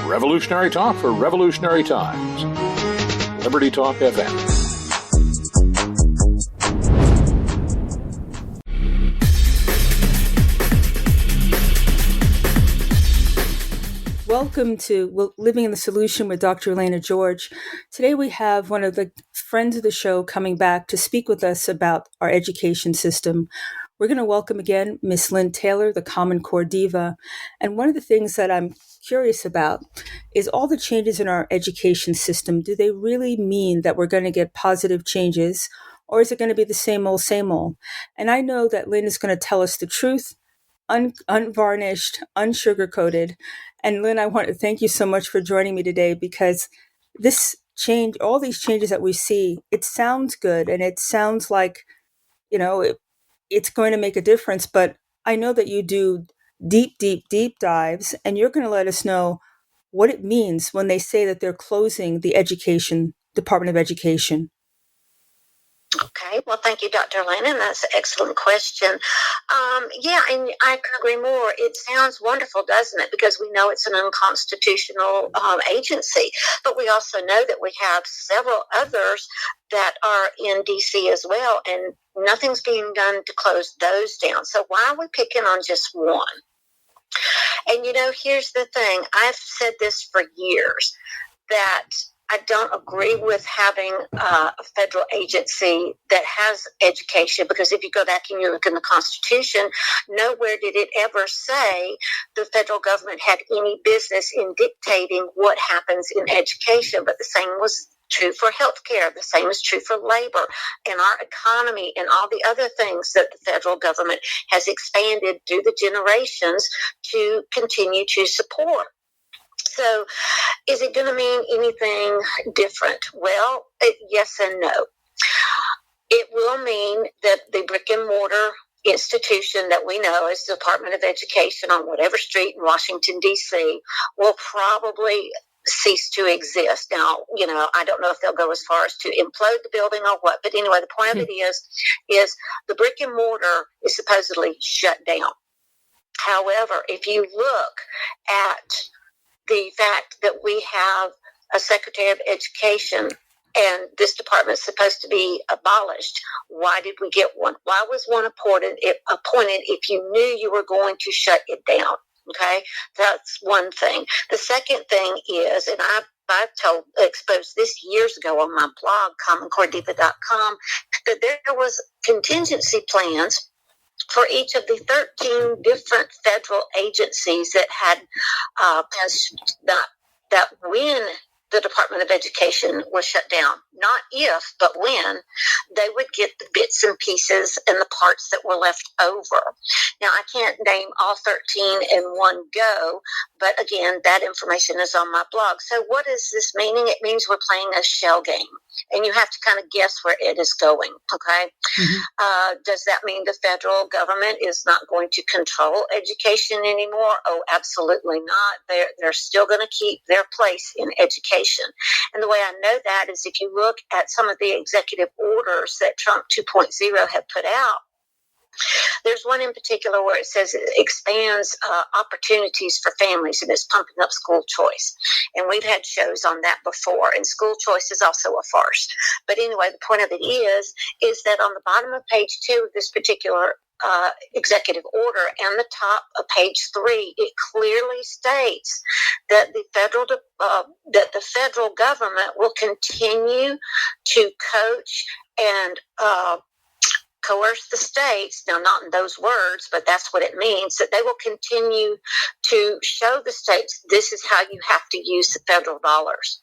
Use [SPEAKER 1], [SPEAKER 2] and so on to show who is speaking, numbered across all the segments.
[SPEAKER 1] Revolutionary talk for revolutionary times. Liberty Talk FM.
[SPEAKER 2] Welcome to Living in the Solution with Dr. Elena George. Today we have one of the friends of the show coming back to speak with us about our education system. We're going to welcome again Miss Lynne Taylor, the Common Core Diva. And one of the things that I'm curious about is all the changes in our education system. Do they really mean that we're going to get positive changes, or is it going to be the same old, same old? And I know that Lynne is going to tell us the truth, unvarnished, unsugar-coated. And Lynne, I want to thank you so much for joining me today, because this change, all these changes that we see, it sounds good and it sounds like, it's going to make a difference. But I know that you do deep dives, and you're going to let us know what it means when they say that they're closing the Department of Education.
[SPEAKER 3] Okay, well, thank you, Dr. Lennon. That's an excellent question. And I can agree more. It sounds wonderful, doesn't it? Because we know it's an unconstitutional agency, but we also know that we have several others that are in D.C. as well, and nothing's being done to close those down. So why are we picking on just one? And, here's the thing. I've said this for years, that I don't agree with having a federal agency that has education, because if you go back and you look in the Constitution, nowhere did it ever say the federal government had any business in dictating what happens in education. But the same was true for healthcare. The same is true for labor and our economy and all the other things that the federal government has expanded through the generations to continue to support. So is it going to mean anything different? Well, yes and no. It will mean that the brick and mortar institution that we know as the Department of Education on whatever street in Washington, D.C. will probably cease to exist. Now, I don't know if they'll go as far as to implode the building or what, but anyway, the point of it is the brick and mortar is supposedly shut down. However, if you look at the fact that we have a Secretary of Education and this department is supposed to be abolished, why did we get one? Why was one appointed if you knew you were going to shut it down? Okay, that's one thing. The second thing is, and I've exposed this years ago on my blog, commoncorediva.com, that there was contingency plans for each of the 13 different federal agencies that had that when the Department of Education was shut down, not if, but when, they would get the bits and pieces and the parts that were left over. Now, I can't name all 13 in one go, but again, that information is on my blog. So what is this meaning? It means we're playing a shell game, and you have to kind of guess where it is going, okay? Mm-hmm. Does that mean the federal government is not going to control education anymore? Oh, absolutely not. They're still going to keep their place in education. And the way I know that is if you look at some of the executive orders that Trump 2.0 have put out, there's one in particular where it says it expands opportunities for families, and it's pumping up school choice. And we've had shows on that before, and school choice is also a farce. But anyway, the point of it is that on the bottom of page 2 of this particular executive order and the top of page 3, it clearly states that the federal government will continue to coach and coerce the states. Now, not in those words, but that's what it means, that they will continue to show the states this is how you have to use the federal dollars.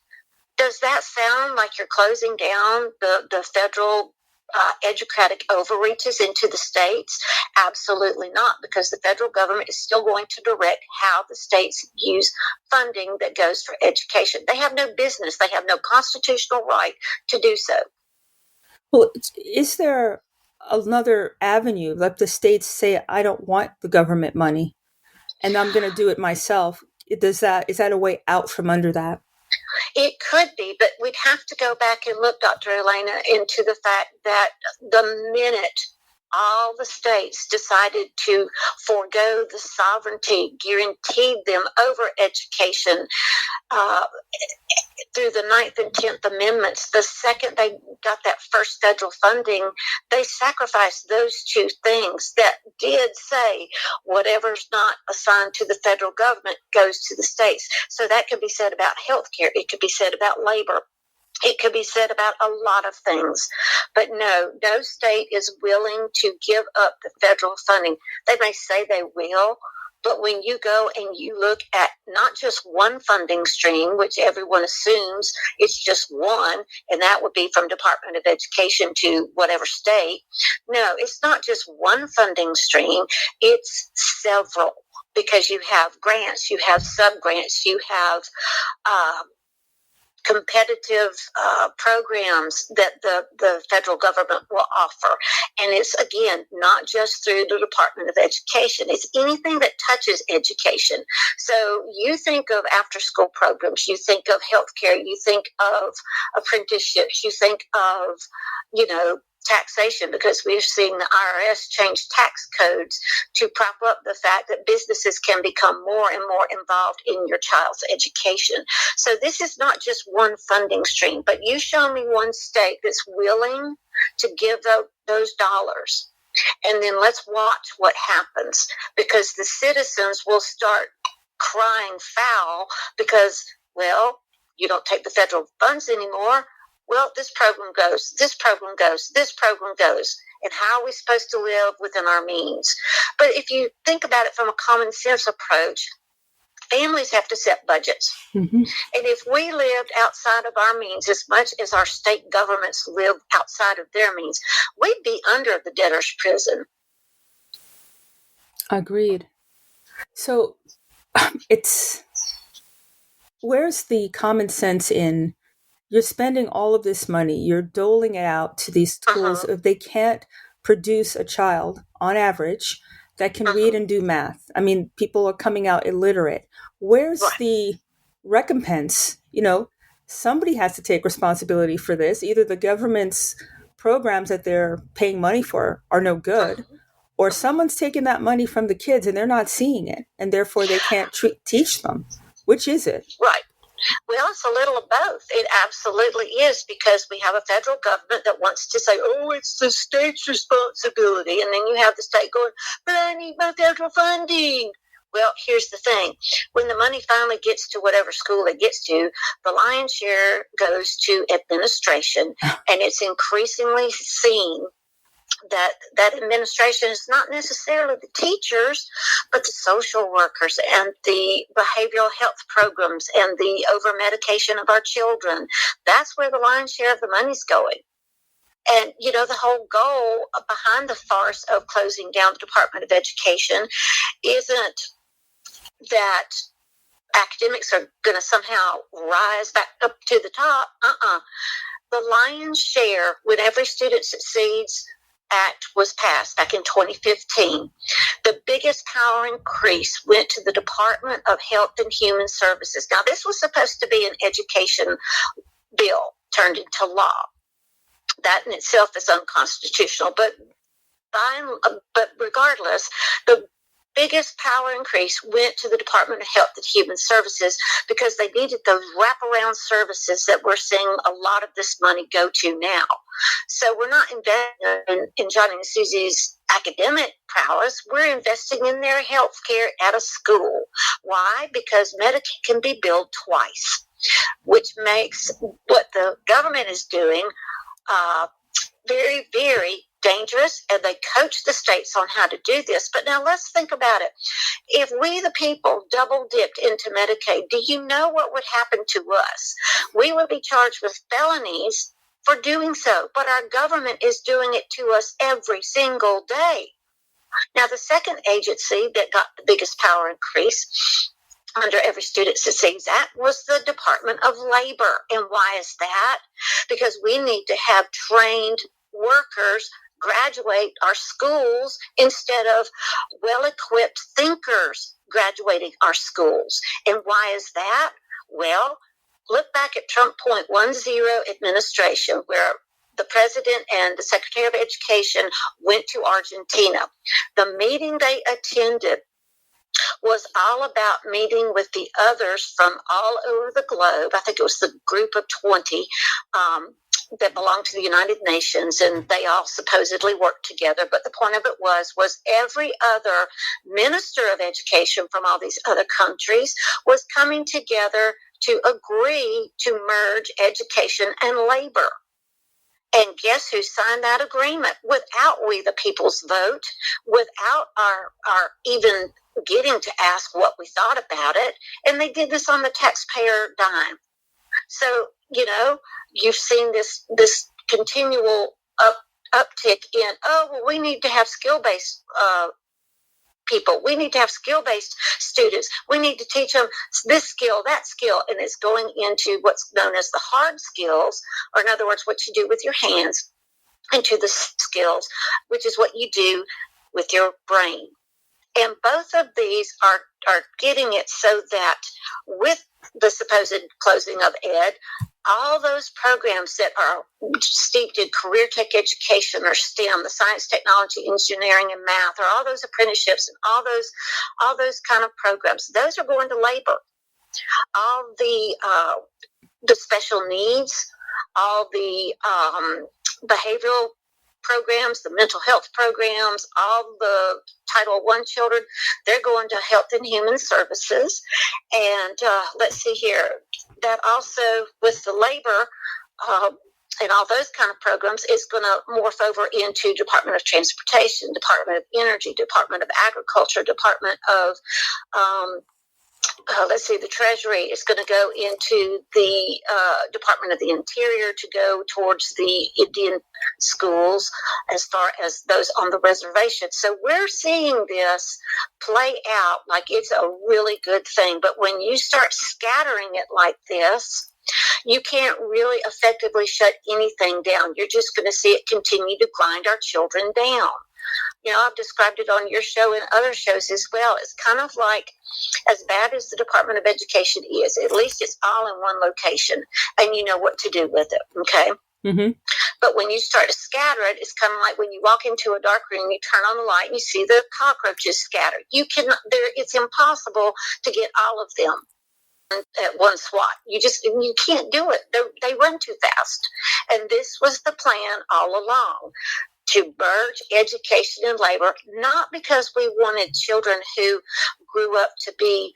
[SPEAKER 3] Does that sound like you're closing down the federal educratic overreaches into the states? Absolutely not, because the federal government is still going to direct how the states use funding that goes for education. They have no business, they have no constitutional right to do so.
[SPEAKER 2] Well, is there another avenue? Let the states say, I don't want the government money and I'm going to do it myself. Is that a way out from under that?
[SPEAKER 3] It could be, but we'd have to go back and look, Dr. Elena, into the fact that the minute all the states decided to forego the sovereignty guaranteed them over education through the 9th and 10th Amendments. The second they got that first federal funding, they sacrificed those two things that did say whatever's not assigned to the federal government goes to the states. So that could be said about healthcare. It could be said about labor. It could be said about a lot of things. But no state is willing to give up the federal funding. They may say they will, but when you go and you look at not just one funding stream, which everyone assumes it's just one, and that would be from Department of Education to whatever state. No, it's not just one funding stream. It's several, because you have grants, you have sub-grants, you have competitive programs that the federal government will offer. And it's, again, not just through the Department of Education. It's anything that touches education. So you think of after-school programs, you think of healthcare, you think of apprenticeships, you think of, taxation, because we're seeing the IRS change tax codes to prop up the fact that businesses can become more and more involved in your child's education. So this is not just one funding stream, but you show me one state that's willing to give those dollars, and then let's watch what happens, because the citizens will start crying foul because, well, you don't take the federal funds anymore. Well, this program goes, this program goes, this program goes. And how are we supposed to live within our means? But if you think about it from a common sense approach, families have to set budgets. Mm-hmm. And if we lived outside of our means as much as our state governments live outside of their means, we'd be under the debtor's prison.
[SPEAKER 2] Agreed. So where's the common sense in you're spending all of this money, you're doling it out to these schools. If they can't produce a child, on average, that can read and do math. I mean, people are coming out illiterate. Where's the recompense? Somebody has to take responsibility for this. Either the government's programs that they're paying money for are no good, or someone's taking that money from the kids and they're not seeing it, and therefore they can't teach them. Which is it?
[SPEAKER 3] Right. Well, it's a little of both. It absolutely is, because we have a federal government that wants to say, oh, it's the state's responsibility. And then you have the state going, but I need my federal funding. Well, here's the thing. When the money finally gets to whatever school it gets to, the lion's share goes to administration, and it's increasingly seen that administration is not necessarily the teachers, but the social workers and the behavioral health programs and the over-medication of our children. That's where the lion's share of the money's going. And, the whole goal behind the farce of closing down the Department of Education isn't that academics are going to somehow rise back up to the top. The lion's share, when Every Student Succeeds Act was passed back in 2015, the biggest power increase went to the Department of Health and Human Services. Now, this was supposed to be an education bill turned into law. That in itself is unconstitutional, but regardless, the biggest power increase went to the Department of Health and Human Services, because they needed those wraparound services that we're seeing a lot of this money go to now. So we're not investing in Johnny and Susie's academic prowess. We're investing in their health care at a school. Why? Because Medicaid can be billed twice, which makes what the government is doing very, very dangerous, and they coach the states on how to do this. But now let's think about it. If we, the people, double dipped into Medicaid, do you know what would happen to us? We would be charged with felonies for doing so, but our government is doing it to us every single day. Now, the second agency that got the biggest power increase under Every Student Succeeds Act was the Department of Labor. And why is that? Because we need to have trained workers graduate our schools instead of well-equipped thinkers graduating our schools. And why is that? Well, look back at Trump .10 administration, where the president and the secretary of education went to Argentina. The meeting they attended was all about meeting with the others from all over the globe. I think it was the group of 20 that belonged to the United Nations, and they all supposedly worked together. But the point of it was every other minister of education from all these other countries was coming together to agree to merge education and labor. And guess who signed that agreement? Without we, the people's vote, without our even getting to ask what we thought about it. And they did this on the taxpayer dime. So, you've seen this continual uptick in, we need to have skill-based people. We need to have skill-based students. We need to teach them this skill, that skill, and it's going into what's known as the hard skills, or in other words, what you do with your hands, into the skills, which is what you do with your brain. And both of these are getting it so that with the supposed closing of ed, all those programs that are steeped in career tech education or STEM, the science, technology, engineering, and math, or all those apprenticeships and all those kind of programs, those are going to labor. All the special needs, all the behavioral programs, the mental health programs, all the Title I children, they're going to Health and Human Services. And let's see here, that also with the labor and all those kind of programs is going to morph over into Department of Transportation, Department of Energy, Department of Agriculture, Department of the Treasury is going to go into the Department of the Interior to go towards the Indian schools as far as those on the reservation. So we're seeing this play out like it's a really good thing. But when you start scattering it like this, you can't really effectively shut anything down. You're just going to see it continue to grind our children down. I've described it on your show and other shows as well. It's kind of like, as bad as the Department of Education is, at least it's all in one location and you know what to do with it, okay?
[SPEAKER 2] Mm-hmm.
[SPEAKER 3] But when you start to scatter it, it's kind of like when you walk into a dark room, you turn on the light and you see the cockroaches scattered. It's impossible to get all of them at one swat. You can't do it. They run too fast. And this was the plan all along, to merge education and labor, not because we wanted children who grew up to be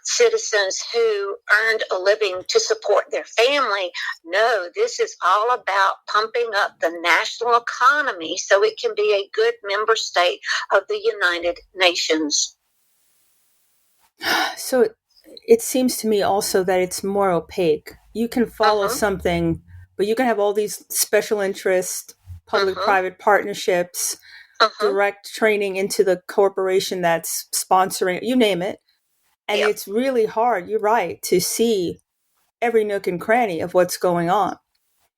[SPEAKER 3] citizens who earned a living to support their family. No, this is all about pumping up the national economy so it can be a good member state of the United Nations.
[SPEAKER 2] So it seems to me also that it's more opaque. You can follow something, but you can have all these special interests, public-private partnerships, direct training into the corporation that's sponsoring, you name it. And it's really hard, you're right, to see every nook and cranny of what's going on.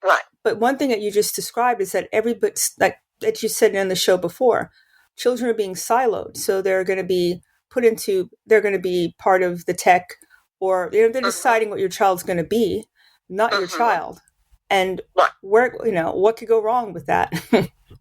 [SPEAKER 3] Right.
[SPEAKER 2] But one thing that you just described is that everybody, like that you said in the show before, children are being siloed. So they're going to be they're going to be part of the tech, or they're deciding what your child's going to be, not your child. And what could go wrong with that?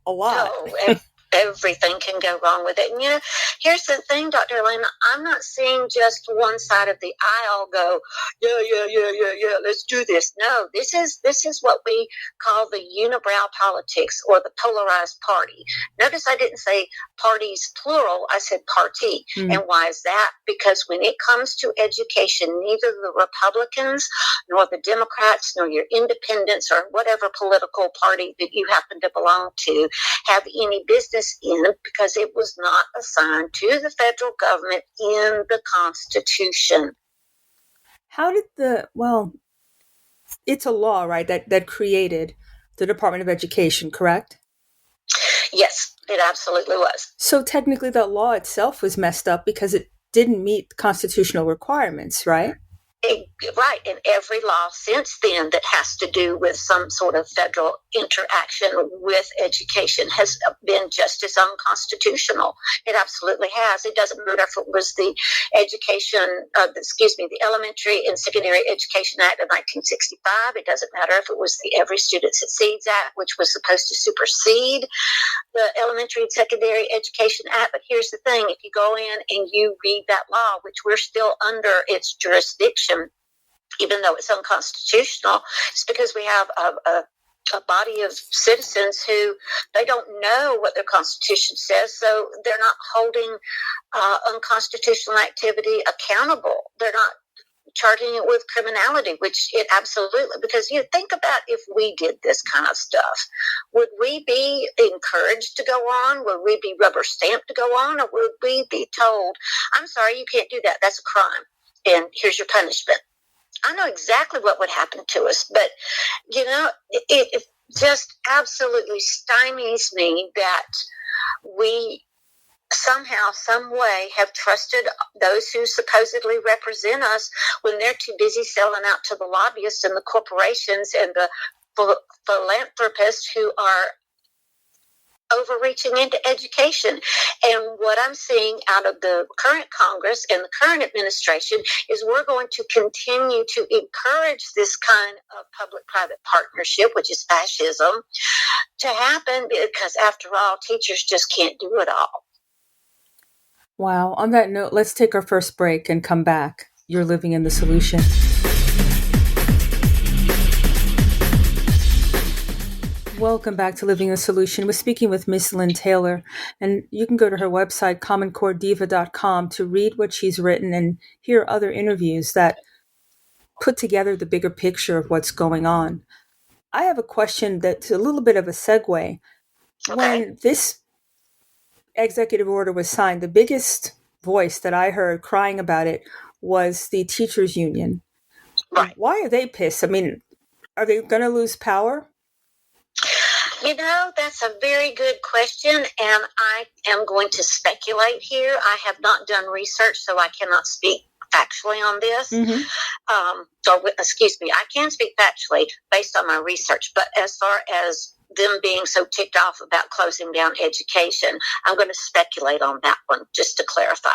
[SPEAKER 2] A lot.
[SPEAKER 3] Oh, everything can go wrong with it. And here's the thing, Dr. Lynne, I'm not seeing just one side of the aisle go, yeah, let's do this. No, this is what we call the unibrow politics, or the polarized party. Notice I didn't say parties plural, I said party. And why is that? Because when it comes to education, neither the Republicans nor the Democrats nor your independents or whatever political party that you happen to belong to have any business in, because it was not assigned to the federal government in the Constitution.
[SPEAKER 2] How did it's a law, right, that created the Department of Education, correct?
[SPEAKER 3] Yes, it absolutely was.
[SPEAKER 2] So technically that law itself was messed up because it didn't meet constitutional requirements, right?
[SPEAKER 3] Right, and every law since then that has to do with some sort of federal interaction with education has been just as unconstitutional. It absolutely has. It doesn't matter if it was the the Elementary and Secondary Education Act of 1965. It doesn't matter if it was the Every Student Succeeds Act, which was supposed to supersede the Elementary and Secondary Education Act. But here's the thing, if you go in and you read that law, which we're still under its jurisdiction, even though it's unconstitutional, it's because we have a body of citizens who they don't know what their Constitution says, so they're not holding unconstitutional activity accountable. They're not charging it with criminality, which it absolutely, because you think about if we did this kind of stuff, would we be encouraged to go on? Would we be rubber stamped to go on? Or would we be told, I'm sorry, you can't do that. That's a crime. And here's your punishment. I know exactly what would happen to us, but, it just absolutely stymies me that we somehow, some way have trusted those who supposedly represent us when they're too busy selling out to the lobbyists and the corporations and the philanthropists who are overreaching into education. And what I'm seeing out of the current Congress and the current administration is we're going to continue to encourage this kind of public-private partnership, which is fascism, to happen because, after all, teachers just can't do it all.
[SPEAKER 2] Wow. On that note, let's take our first break and come back. You're living in the solution. Welcome back to Living the Solution. We're speaking with Miss Lynne Taylor, and you can go to her website, commoncorediva.com, to read what she's written and hear other interviews that put together the bigger picture of what's going on. I have a question that's a little bit of a segue.
[SPEAKER 3] Okay.
[SPEAKER 2] When this executive order was signed, the biggest voice that I heard crying about it was the teachers union.
[SPEAKER 3] Right.
[SPEAKER 2] Why are they pissed? I mean, are they going to lose power?
[SPEAKER 3] That's a very good question, and I am going to speculate here. I have not done research, so I cannot speak factually on this.
[SPEAKER 2] Mm-hmm.
[SPEAKER 3] I can speak factually based on my research, but as far as them being so ticked off about closing down education, I'm going to speculate on that one, just to clarify.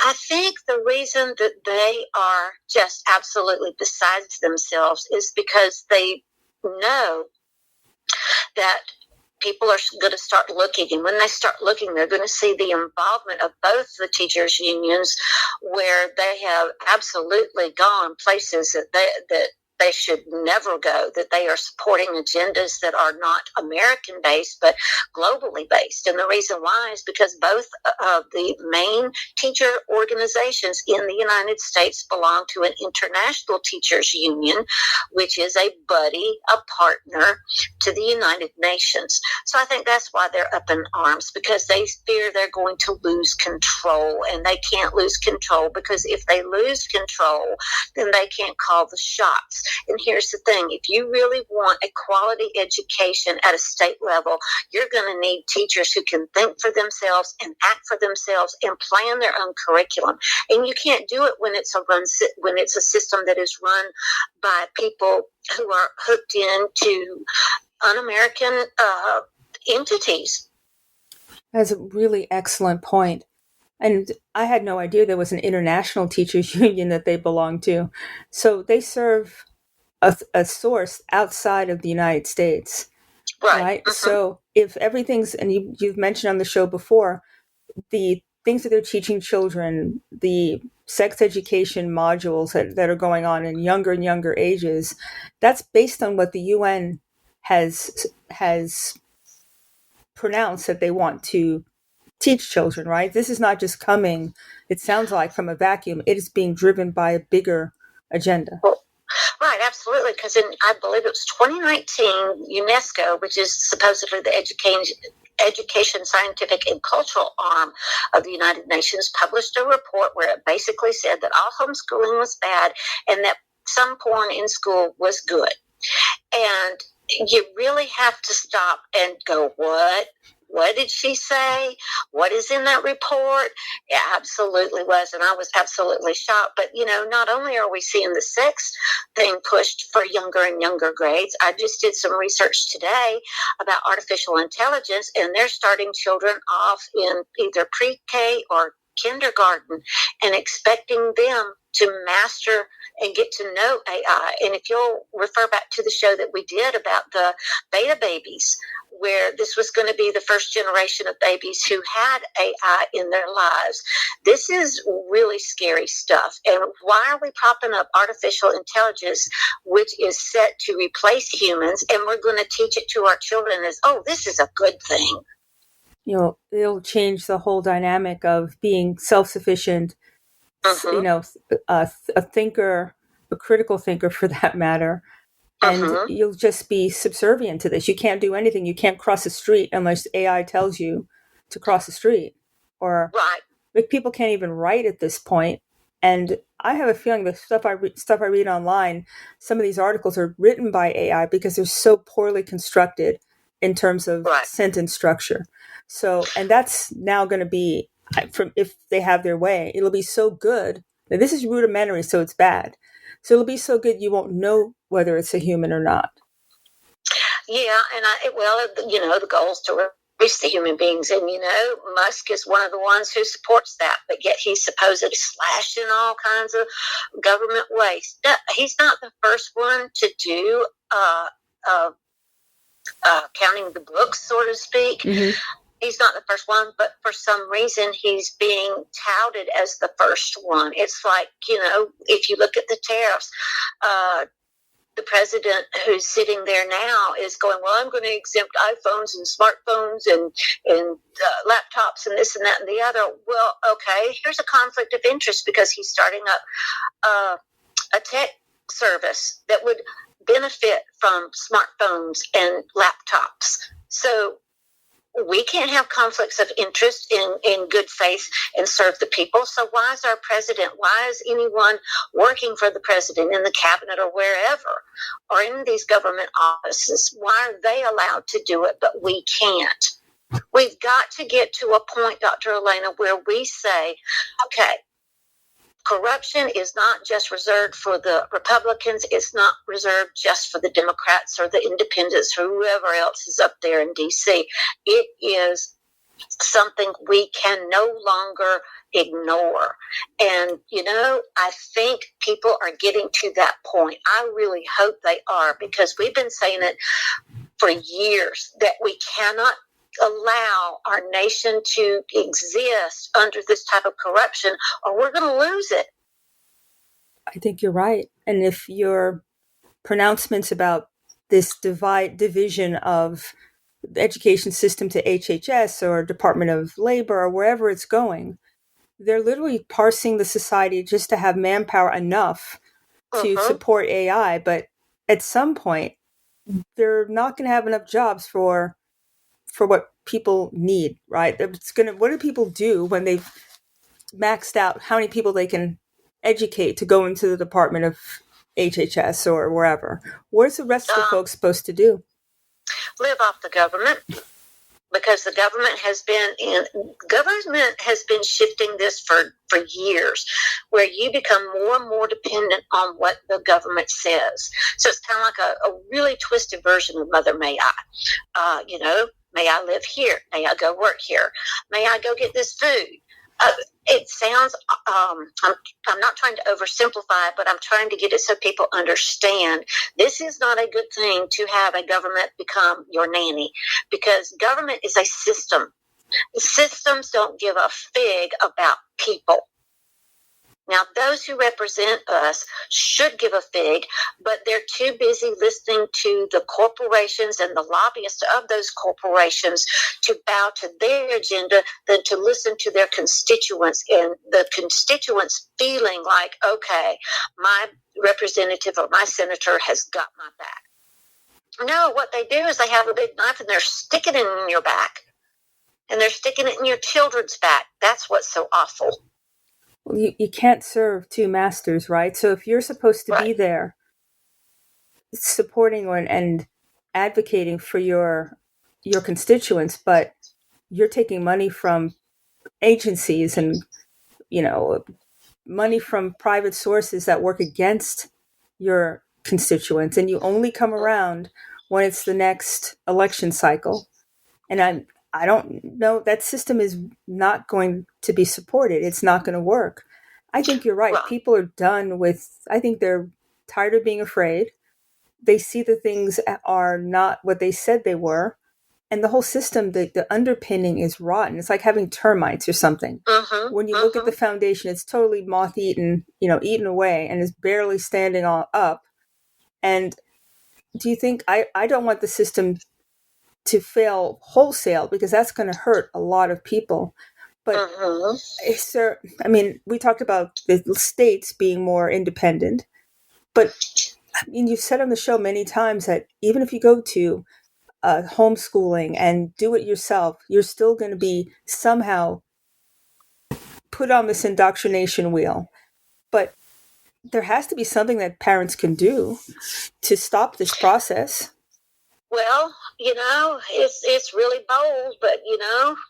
[SPEAKER 3] I think the reason that they are just absolutely beside themselves is because they know that people are going to start looking, and when they start looking, they're going to see the involvement of both the teachers' unions, where they have absolutely gone places that they should never go, that they are supporting agendas that are not American-based, but globally based. And the reason why is because both of the main teacher organizations in the United States belong to an international teachers union, which is a buddy, a partner to the United Nations. So I think that's why they're up in arms, because they fear they're going to lose control, and they can't lose control, because if they lose control, then they can't call the shots. And here's the thing, if you really want a quality education at a state level, you're going to need teachers who can think for themselves and act for themselves and plan their own curriculum. And you can't do it when it's a system that is run by people who are hooked into un-American entities.
[SPEAKER 2] That's a really excellent point. And I had no idea there was an international teachers union that they belong to. So they serve a source outside of the United States, right?
[SPEAKER 3] Mm-hmm.
[SPEAKER 2] So if everything's, and you've mentioned on the show before, the things that they're teaching children, the sex education modules that are going on in younger and younger ages, that's based on what the UN has pronounced that they want to teach children, right? This is not just coming, it sounds like, from a vacuum. It is being driven by a bigger agenda.
[SPEAKER 3] Right, absolutely, because I believe it was 2019, UNESCO, which is supposedly the education, scientific, and cultural arm of the United Nations, published a report where it basically said that all homeschooling was bad and that some porn in school was good. And you really have to stop and go, what? what did she say? What is in that report? It absolutely was. And I was absolutely shocked. But, not only are we seeing the sex thing pushed for younger and younger grades, I just did some research today about artificial intelligence, and they're starting children off in either pre-K or kindergarten and expecting them to master and get to know AI. And if you'll refer back to the show that we did about the beta babies, where this was going to be the first generation of babies who had AI in their lives, this is really scary stuff. And why are we propping up artificial intelligence, which is set to replace humans, and we're going to teach it to our children as, oh, this is a good thing?
[SPEAKER 2] It'll change the whole dynamic of being self-sufficient, a thinker, a critical thinker for that matter. And you'll just be subservient to this. You can't do anything. You can't cross the street unless AI tells you to cross the street. Or people can't even write at this point. And I have a feeling the stuff I read online, some of these articles are written by AI because they're so poorly constructed in terms of sentence structure. So, and that's now going to be, if they have their way, it'll be so good. Now, this is rudimentary, so it's bad. So it'll be so good you won't know whether it's a human or not.
[SPEAKER 3] Yeah, and the goal is to reach the human beings. And, Musk is one of the ones who supports that, but yet he's supposedly slashing all kinds of government waste. He's not the first one to do counting the books, so to speak. Mm-hmm. He's not the first one, but for some reason he's being touted as the first one. It's like, if you look at the tariffs, the president who's sitting there now is going, well, I'm going to exempt iPhones and smartphones and laptops and this and that and the other. Well, okay, here's a conflict of interest because he's starting up a tech service that would benefit from smartphones and laptops. So we can't have conflicts of interest in good faith and serve the people. So why is our president, why is anyone working for the president in the cabinet or wherever, or in these government offices, why are they allowed to do it, but we can't? We've got to get to a point, Dr. Elena, where we say, okay, corruption is not just reserved for the Republicans. It's not reserved just for the Democrats or the independents or whoever else is up there in D.C. It is something we can no longer ignore. And, I think people are getting to that point. I really hope they are, because we've been saying it for years that we cannot allow our nation to exist under this type of corruption, or we're going to lose it.
[SPEAKER 2] I think you're right. And if your pronouncements about this division of the education system to HHS or Department of Labor or wherever it's going, they're literally parsing the society just to have manpower enough to support AI. But at some point, they're not going to have enough jobs for what people need, right? What do people do when they've maxed out how many people they can educate to go into the Department of HHS or wherever? What's the rest of the folks supposed to do?
[SPEAKER 3] Live off the government, because the government has been shifting this for years, where you become more and more dependent on what the government says. So it's kind of like a really twisted version of Mother May I. May I live here? May I go work here? May I go get this food? It sounds, I'm not trying to oversimplify it, but I'm trying to get it so people understand this is not a good thing to have a government become your nanny, because government is a system. Systems don't give a fig about people. Now, those who represent us should give a fig, but they're too busy listening to the corporations and the lobbyists of those corporations to bow to their agenda than to listen to their constituents, and the constituents feeling like, okay, my representative or my senator has got my back. No, what they do is they have a big knife and they're sticking it in your back, and they're sticking it in your children's back. That's what's so awful.
[SPEAKER 2] Well, you can't serve two masters, right? So if you're supposed to be there supporting and advocating for your constituents, but you're taking money from agencies and, money from private sources that work against your constituents, and you only come around when it's the next election cycle. And I don't know, that system is not going to be supported. It's not going to work. I think you're right.
[SPEAKER 3] Well,
[SPEAKER 2] People are done with, I think they're tired of being afraid. They see the things are not what they said they were. And the whole system, the underpinning is rotten. It's like having termites or something. When you look at the foundation, it's totally moth-eaten, eaten away, and is barely standing up. And do you think, I don't want the system to fail wholesale, because that's going to hurt a lot of people. But is there, we talked about the states being more independent, but you've said on the show many times that even if you go to homeschooling and do it yourself, you're still going to be somehow put on this indoctrination wheel. But there has to be something that parents can do to stop this process.
[SPEAKER 3] Well, it's really bold, but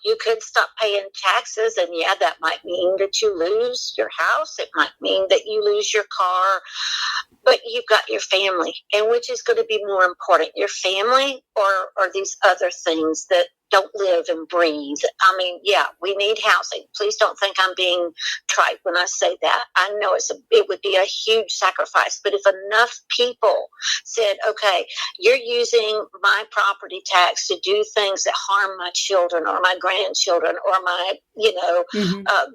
[SPEAKER 3] you could stop paying taxes, and that might mean that you lose your house. It might mean that you lose your car, but you've got your family. And which is going to be more important, your family or these other things that don't live and breathe? We need housing. Please don't think I'm being trite when I say that. I know it would be a huge sacrifice, but if enough people said, okay, you're using my property tax to do things that harm my children or my grandchildren or my,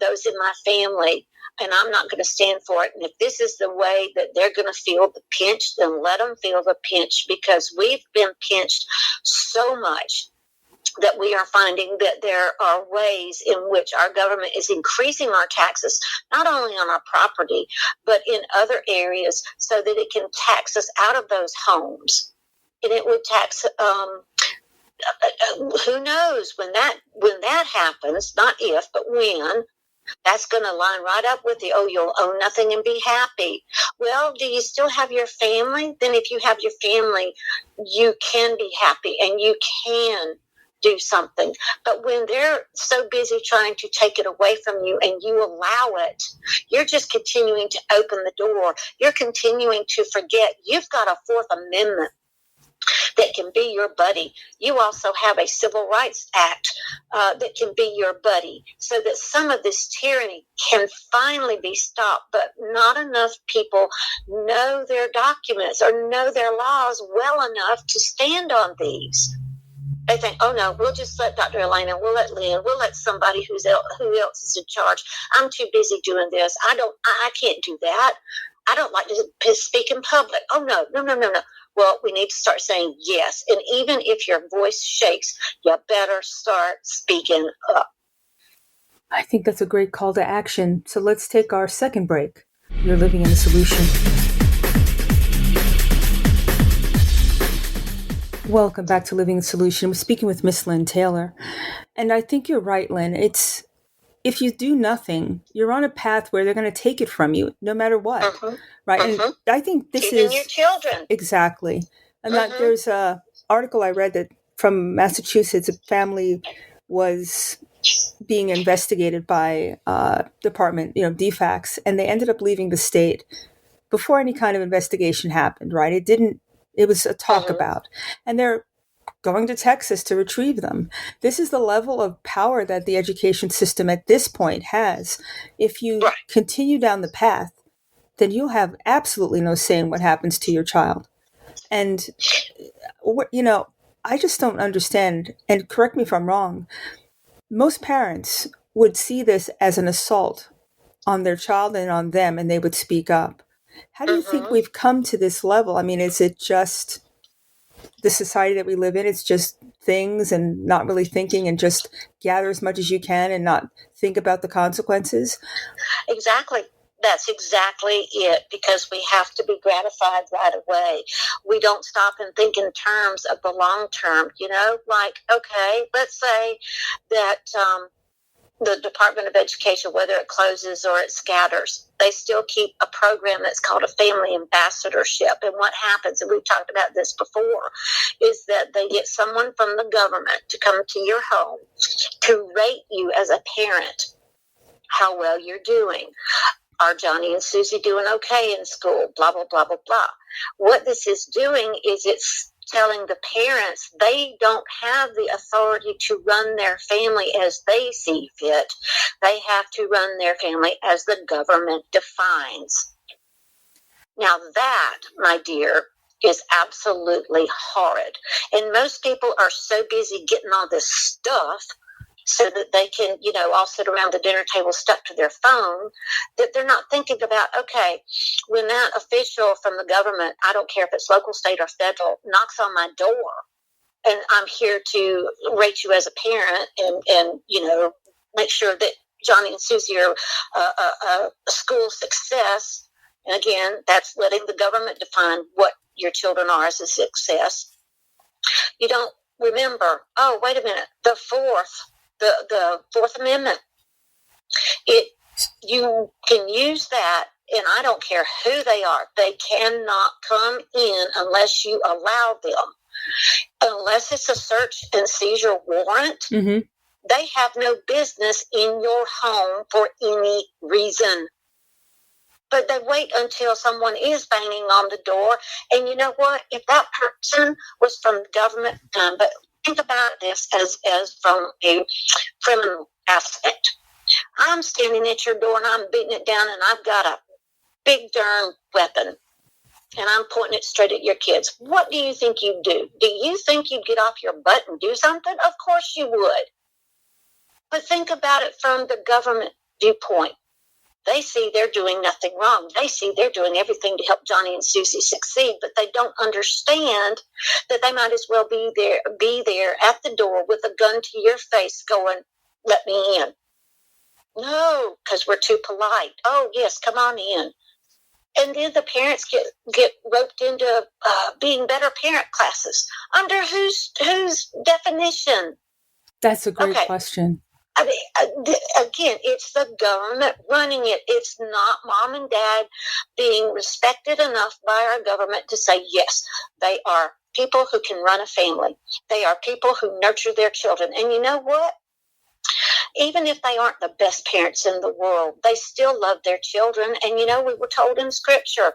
[SPEAKER 3] those in my family, and I'm not going to stand for it. And if this is the way that they're going to feel the pinch, then let them feel the pinch, because we've been pinched so much that we are finding that there are ways in which our government is increasing our taxes, not only on our property, but in other areas, so that it can tax us out of those homes. And it would tax, who knows when that happens, not if, but when. That's going to line right up with you'll own nothing and be happy. Well, do you still have your family? Then if you have your family, you can be happy and you can do something. But when they're so busy trying to take it away from you and you allow it, you're just continuing to open the door. You're continuing to forget you've got a Fourth Amendment that can be your buddy. You also have a Civil Rights Act that can be your buddy, so that some of this tyranny can finally be stopped. But not enough people know their documents or know their laws well enough to stand on these. They think, oh no, we'll just let Dr. Elena, we'll let Lynn, we'll let somebody who else is in charge. I'm too busy doing this. I can't do that. I don't like to speak in public. Oh no. Well, we need to start saying yes. And even if your voice shakes, you better start speaking up.
[SPEAKER 2] I think that's a great call to action. So let's take our second break. You're living in the solution. Welcome back to Living the Solution. We're speaking with Miss Lynne Taylor. And I think you're right, Lynn. If you do nothing, you're on a path where they're going to take it from you, no matter what, right? And I think this
[SPEAKER 3] Even
[SPEAKER 2] is
[SPEAKER 3] your children.
[SPEAKER 2] Exactly. And there's a article I read that from Massachusetts, a family was being investigated by department, DFACS, and they ended up leaving the state before any kind of investigation happened, right? It was a talk about, and they're going to Texas to retrieve them. This is the level of power that the education system at this point has. If you continue down the path, then you'll have absolutely no say in what happens to your child. And, I just don't understand, and correct me if I'm wrong, most parents would see this as an assault on their child and on them, and they would speak up. How do you think we've come to this level? Is it just the society that we live in? It's just things and not really thinking, and just gather as much as you can and not think about the consequences?
[SPEAKER 3] Exactly. That's exactly it, because we have to be gratified right away. We don't stop and think in terms of the long term, like, okay, let's say that the Department of Education, whether it closes or it scatters, they still keep a program that's called a family ambassadorship. And what happens, and we've talked about this before, is that they get someone from the government to come to your home to rate you as a parent, how well you're doing. Are Johnny and Susie doing okay in school? Blah, blah, blah, blah, blah. What this is doing is it's telling the parents they don't have the authority to run their family as they see fit. They have to run their family as the government defines. Now that, my dear, is absolutely horrid. And most people are so busy getting all this stuff so that they can, all sit around the dinner table stuck to their phone, that they're not thinking about, okay, when that official from the government, I don't care if it's local, state, or federal, knocks on my door, and I'm here to rate you as a parent and make sure that Johnny and Susie are a school success. And again, that's letting the government define what your children are as a success. You don't remember, oh, wait a minute, the Fourth Amendment. You can use that, and I don't care who they are. They cannot come in unless you allow them. Unless it's a search and seizure warrant, they have no business in your home for any reason. But they wait until someone is banging on the door. And you know what? If that person was from the government, but think about this as from a criminal aspect. I'm standing at your door and I'm beating it down, and I've got a big darn weapon, and I'm pointing it straight at your kids. What do you think you'd do? Do you think you'd get off your butt and do something? Of course you would. But think about it from the government viewpoint. They see they're doing nothing wrong. They see they're doing everything to help Johnny and Susie succeed, but they don't understand that they might as well be there at the door with a gun to your face going, let me in. No, because we're too polite. Oh, yes, come on in. And then the parents get roped into being better parent classes. Under whose definition?
[SPEAKER 2] That's a great question.
[SPEAKER 3] I mean, again, it's the government running it. It's not mom and dad being respected enough by our government to say, yes, they are people who can run a family. They are people who nurture their children. And you know what? Even if they aren't the best parents in the world, they still love their children. And, we were told in Scripture,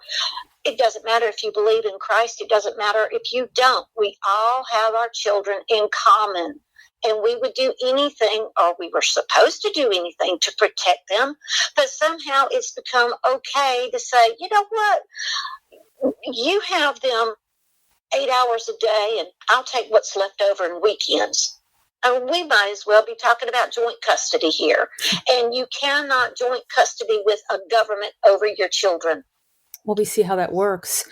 [SPEAKER 3] it doesn't matter if you believe in Christ. It doesn't matter if you don't. We all have our children in common. And we would do anything, or we were supposed to do anything to protect them. But somehow it's become okay to say, you know what? You have them 8 hours a day, and I'll take what's left over in weekends. And we might as well be talking about joint custody here. And you cannot joint custody with a government over your children.
[SPEAKER 2] Well, we see how that works.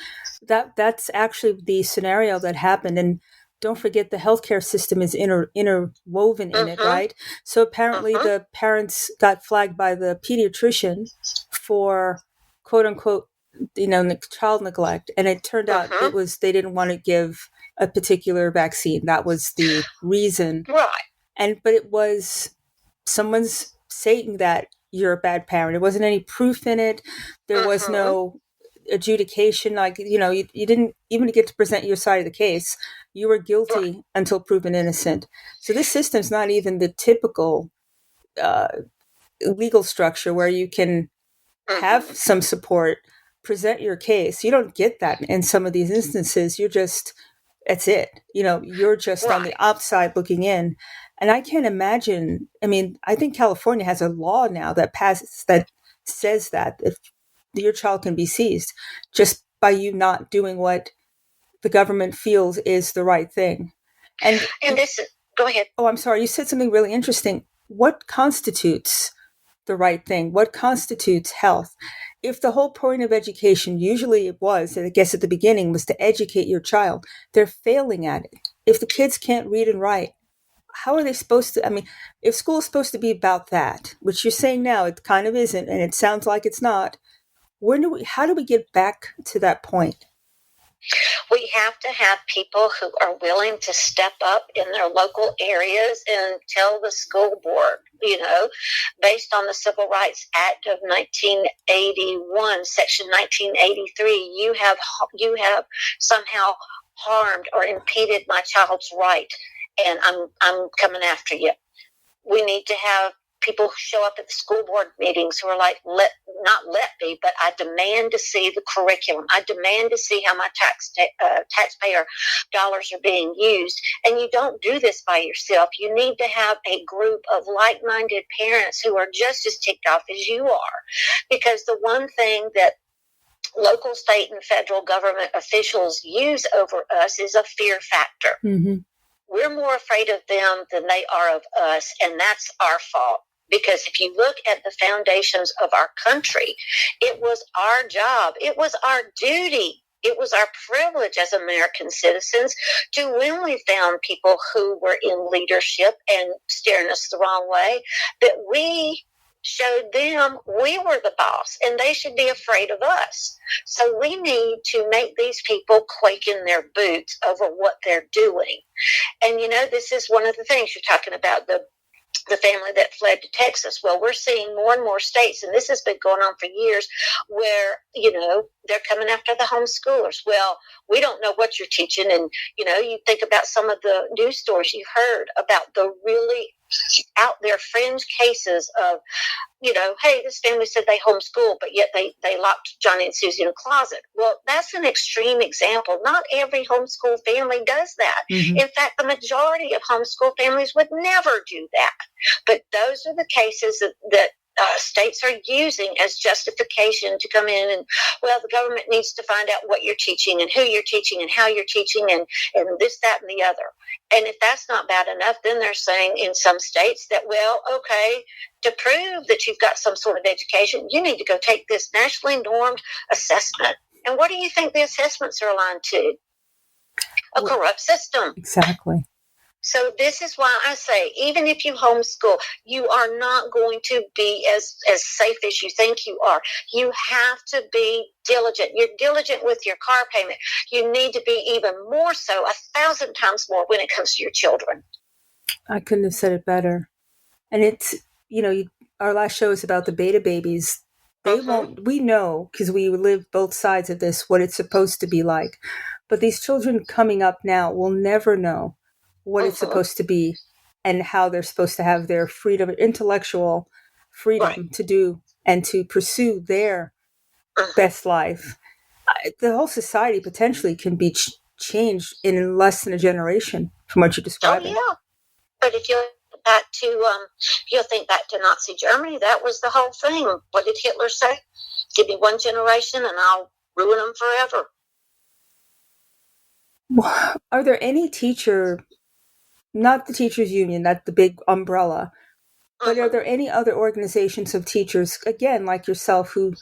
[SPEAKER 2] That's actually the scenario that happened. And don't forget, the healthcare system is interwoven in it, right? So apparently the parents got flagged by the pediatrician for quote unquote, child neglect. And it turned out they didn't want to give a particular vaccine. That was the reason.
[SPEAKER 3] Right.
[SPEAKER 2] But it was someone's saying that you're a bad parent. There wasn't any proof in it. There was no adjudication. You didn't even get to present your side of the case. You were guilty until proven innocent. So this system's not even the typical legal structure where you can have some support, present your case. You don't get that in some of these instances. That's it. You're just on the outside looking in. And I can't imagine, I think California has a law now that says that if your child can be seized just by you not doing what the government feels is the right thing. And
[SPEAKER 3] go ahead.
[SPEAKER 2] Oh, I'm sorry. You said something really interesting. What constitutes the right thing? What constitutes health? If the whole point of education, usually it was, and I guess at the beginning, was to educate your child, they're failing at it. If the kids can't read and write, how are they supposed to? If school is supposed to be about that, which you're saying now, it kind of isn't, and it sounds like it's not. How do we get back to that point?
[SPEAKER 3] We have to have people who are willing to step up in their local areas and tell the school board, based on the Civil Rights Act of 1981, Section 1983, you have somehow harmed or impeded my child's right, and I'm coming after you. We need to have people show up at the school board meetings who are like, not let me, but I demand to see the curriculum. I demand to see how my taxpayer dollars are being used. And you don't do this by yourself. You need to have a group of like-minded parents who are just as ticked off as you are. Because the one thing that local, state, and federal government officials use over us is a fear factor.
[SPEAKER 2] Mm-hmm.
[SPEAKER 3] We're more afraid of them than they are of us, and that's our fault. Because if you look at the foundations of our country, it was our job, it was our duty, it was our privilege as American citizens to, when we found people who were in leadership and steering us the wrong way, that we showed them we were the boss and they should be afraid of us. So we need to make these people quake in their boots over what they're doing. And, this is one of the things you're talking about, the family that fled to Texas. Well, we're seeing more and more states, and this has been going on for years, where, they're coming after the homeschoolers. Well, we don't know what you're teaching. And, you think about some of the news stories you heard about the really out there fringe cases of, hey, this family said they homeschool, but yet they locked Johnny and Susie in a closet. Well, that's an extreme example. Not every homeschool family does that. Mm-hmm. In fact, the majority of homeschool families would never do that. But those are the cases that states are using as justification to come in and, well, the government needs to find out what you're teaching and who you're teaching and how you're teaching and this, that, and the other. And if that's not bad enough, then they're saying in some states that, well, okay, to prove that you've got some sort of education, you need to go take this nationally normed assessment. And what do you think the assessments are aligned to? A corrupt system.
[SPEAKER 2] Exactly.
[SPEAKER 3] So this is why I say, even if you homeschool, you are not going to be as safe as you think you are. You have to be diligent. You're diligent with your car payment. You need to be even more so, 1,000 times more when it comes to your children.
[SPEAKER 2] I couldn't have said it better. And it's, our last show is about the beta babies. They won't, we know, because we live both sides of this, what it's supposed to be like. But these children coming up now will never know what it's supposed to be and how they're supposed to have their freedom, intellectual freedom to do and to pursue their best life. The whole society potentially can be changed in less than a generation from what you're describing.
[SPEAKER 3] Oh, yeah. But if you'll think back to Nazi Germany, that was the whole thing. What did Hitler say? Give me one generation and I'll ruin them forever.
[SPEAKER 2] Are there any not the teachers union, that's the big umbrella, but are there any other organizations of teachers, again, like yourself, who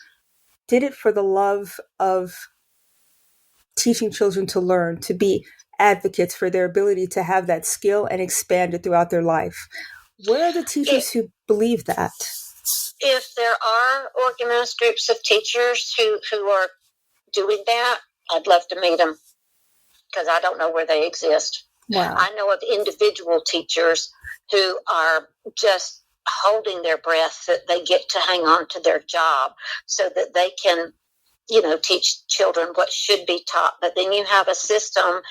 [SPEAKER 2] did it for the love of teaching children to learn, to be advocates for their ability to have that skill and expand it throughout their life? Where are the teachers who believe that?
[SPEAKER 3] If there are organized groups of teachers who are doing that, I'd love to meet them, because I don't know where they exist.
[SPEAKER 2] Wow.
[SPEAKER 3] I know of individual teachers who are just holding their breath that they get to hang on to their job so that they can, teach children what should be taught. But then you have a system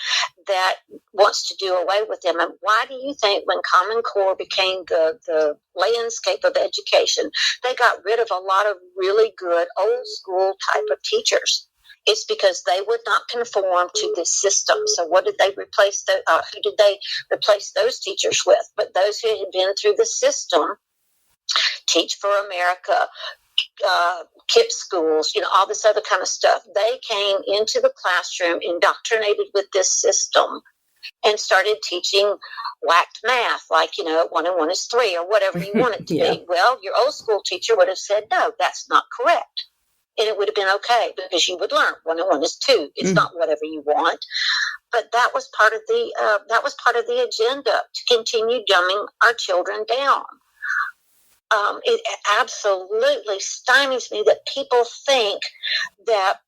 [SPEAKER 3] that wants to do away with them. And why do you think when Common Core became the landscape of education, they got rid of a lot of really good old school type of teachers? It's because they would not conform to this system. So what did they replace? Who did they replace those teachers with? But those who had been through the system, Teach for America, KIPP schools, all this other kind of stuff. They came into the classroom indoctrinated with this system and started teaching whacked math, like, 1 and 1 is 3 or whatever you want it to be. Well, your old school teacher would have said, no, that's not correct. And it would have been okay because you would learn 1 and 1 is 2. It's not whatever you want. But that was part of the agenda, to continue dumbing our children down. It absolutely stymies me that people think that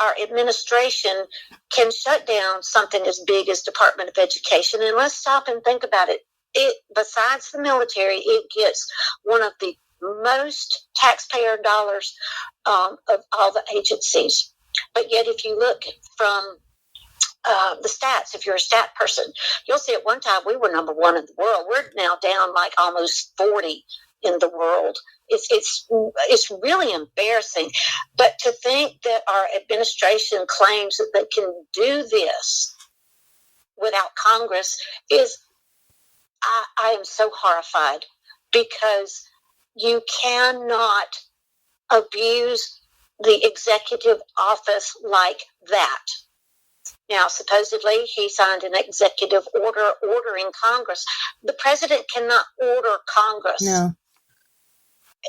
[SPEAKER 3] our administration can shut down something as big as Department of Education. And let's stop and think about it. Besides the military, it gets one of the most taxpayer dollars of all the agencies. But yet, if you look from the stats, if you're a stat person, you'll see at one time we were number one in the world. We're now down like almost 40 in the world. It's really embarrassing. But to think that our administration claims that they can do this without Congress is, I am so horrified, because you cannot abuse the executive office like that. Now, supposedly, he signed an executive order ordering Congress. The president cannot order Congress.
[SPEAKER 2] No.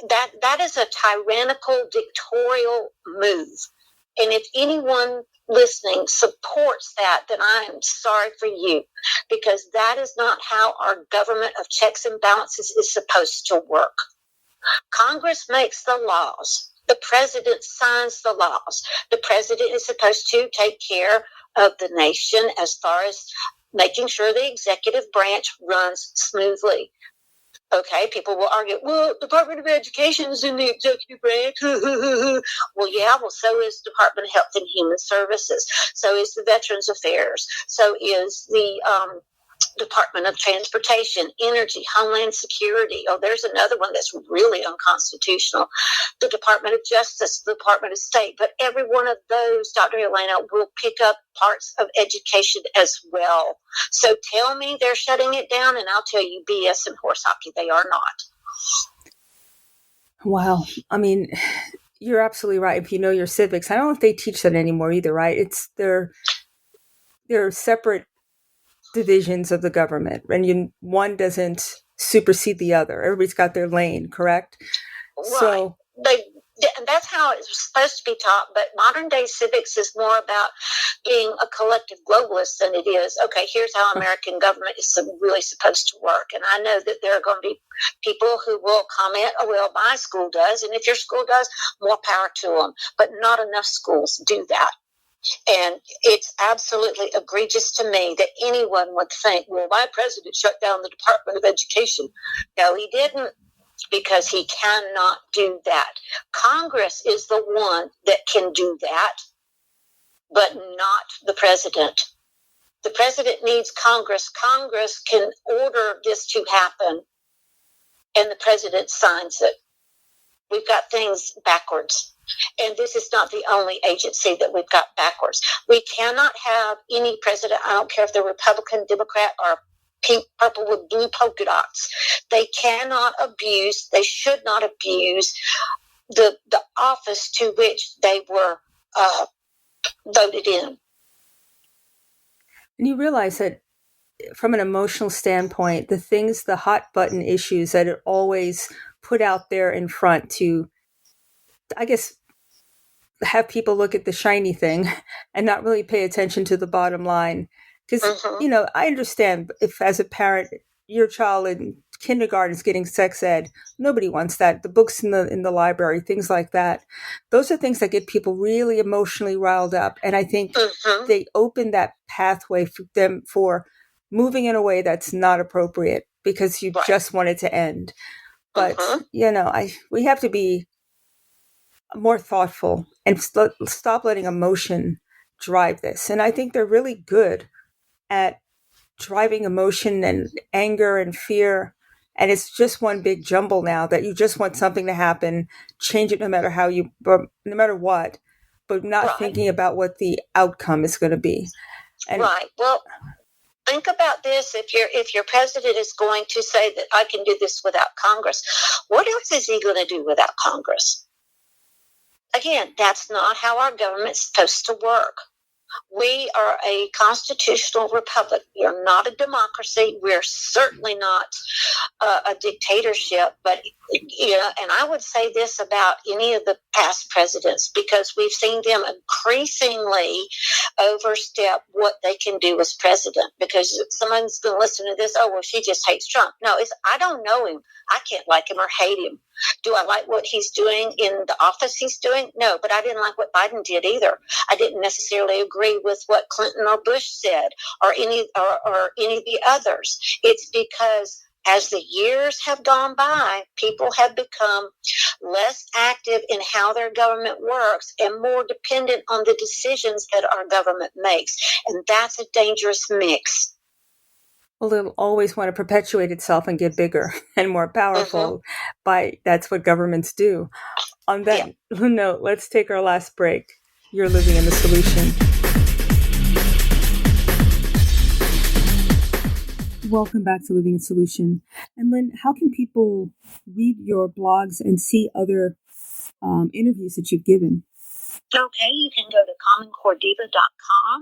[SPEAKER 3] That is a tyrannical, dictatorial move. And if anyone listening supports that, then I am sorry for you, because that is not how our government of checks and balances is supposed to work. Congress makes the laws. The president signs the laws. The president is supposed to take care of the nation as far as making sure the executive branch runs smoothly. Okay, people will argue, well, Department of Education is in the executive branch. Well, yeah, so is Department of Health and Human Services. So is the Veterans Affairs. So is the Department of Transportation, Energy, Homeland Security. Oh, there's another one that's really unconstitutional. The Department of Justice, the Department of State. But every one of those, Dr. Elena, will pick up parts of education as well. So tell me they're shutting it down, and I'll tell you BS and horse hockey. They are not.
[SPEAKER 2] Wow. I mean, you're absolutely right. If you know your civics, I don't know if they teach that anymore either, right? They're separate divisions of the government, and one doesn't supersede the other. Everybody's got their lane, correct?
[SPEAKER 3] Right.
[SPEAKER 2] So
[SPEAKER 3] that's how it's supposed to be taught, but modern day civics is more about being a collective globalist than it is, okay, here's how American government is really supposed to work. And I know that there are going to be people who will comment, oh, well, my school does, and if your school does, more power to them. But not enough schools do that. And it's absolutely egregious to me that anyone would think, well, my president shut down the Department of Education. No, he didn't, because he cannot do that. Congress is the one that can do that, but not the president. The president needs Congress. Congress can order this to happen, and the president signs it. We've got things backwards. And this is not the only agency that we've got backwards. We cannot have any president, I don't care if they're Republican, Democrat, or pink, purple with blue polka dots. They cannot abuse, they should not abuse the office to which they were voted in.
[SPEAKER 2] And you realize that from an emotional standpoint, the hot button issues that are always put out there in front to, I guess, have people look at the shiny thing and not really pay attention to the bottom line. Because, I understand if as a parent, your child in kindergarten is getting sex ed, nobody wants that. The books in the library, things like that. Those are things that get people really emotionally riled up. And I think they open that pathway for them for moving in a way that's not appropriate because you just want it to end. But, we have to be more thoughtful and stop letting emotion drive this. And I think they're really good at driving emotion and anger and fear. And it's just one big jumble now that you just want something to happen, change it no matter what, but not thinking about what the outcome is going to be. And,
[SPEAKER 3] well, think about this. If your president is going to say that I can do this without Congress, what else is he going to do without Congress? Again, that's not how our government's supposed to work. We are a constitutional republic. We are not a democracy. We're certainly not a dictatorship. But, and I would say this about any of the past presidents, because we've seen them increasingly overstep what they can do as president, because someone's going to listen to this. Oh, well, she just hates Trump. No, I don't know him. I can't like him or hate him. Do I like what he's doing in the office he's doing? No, but I didn't like what Biden did either. I didn't necessarily agree with what Clinton or Bush said, or any of the others. It's because as the years have gone by, people have become less active in how their government works and more dependent on the decisions that our government makes. And that's a dangerous mix.
[SPEAKER 2] Well, it'll always want to perpetuate itself and get bigger and more powerful. That's what governments do. On that note, let's take our last break. You're living in the solution. Welcome back to Living in Solution. And Lynne, how can people read your blogs and see other interviews that you've given?
[SPEAKER 3] Okay, you can go to commoncorediva.com.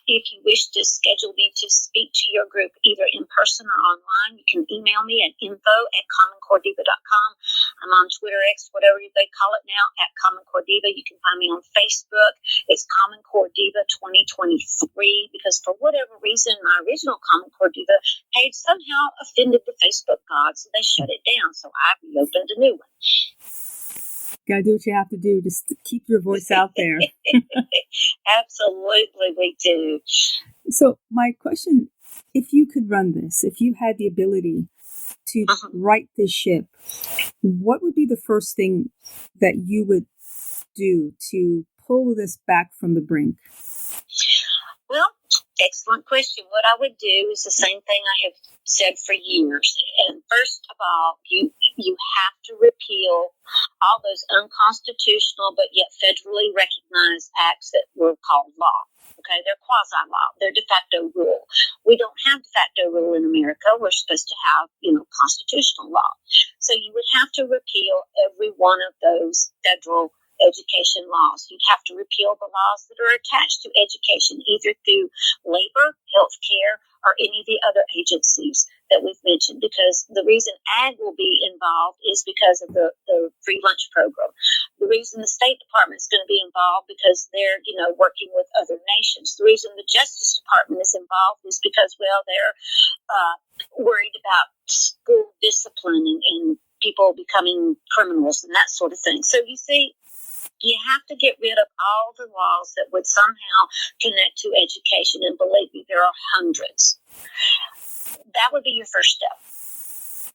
[SPEAKER 3] If you wish to schedule me to speak to your group either in person or online, you can email me at info@commoncorediva.com. I'm on Twitter, X, whatever they call it now, at Common Core Diva. You can find me on Facebook. It's Common Core Diva 2023, because for whatever reason, my original Common Core Diva page somehow offended the Facebook gods, so they shut it down. So I reopened a new one.
[SPEAKER 2] Gotta do what you have to do. Just keep your voice out there.
[SPEAKER 3] Absolutely, we do.
[SPEAKER 2] So my question, if you could run this, if you had the ability to right this ship, what would be the first thing that you would do to pull this back from the brink?
[SPEAKER 3] Well, excellent question. What I would do is the same thing I have said for years. And first of all, you have to repeal all those unconstitutional but yet federally recognized acts that were called law. Okay, they're quasi-law. They're de facto rule. We don't have de facto rule in America. We're supposed to have, constitutional law. So you would have to repeal every one of those federal education laws. You'd have to repeal the laws that are attached to education, either through labor, healthcare, or any of the other agencies that we've mentioned, because the reason ag will be involved is because of the free lunch program. The reason the State Department is going to be involved because they're, working with other nations. The reason the Justice Department is involved is because, they're worried about school discipline and people becoming criminals and that sort of thing. So you see, you have to get rid of all the laws that would somehow connect to education. And believe me, there are hundreds. That would be your first step.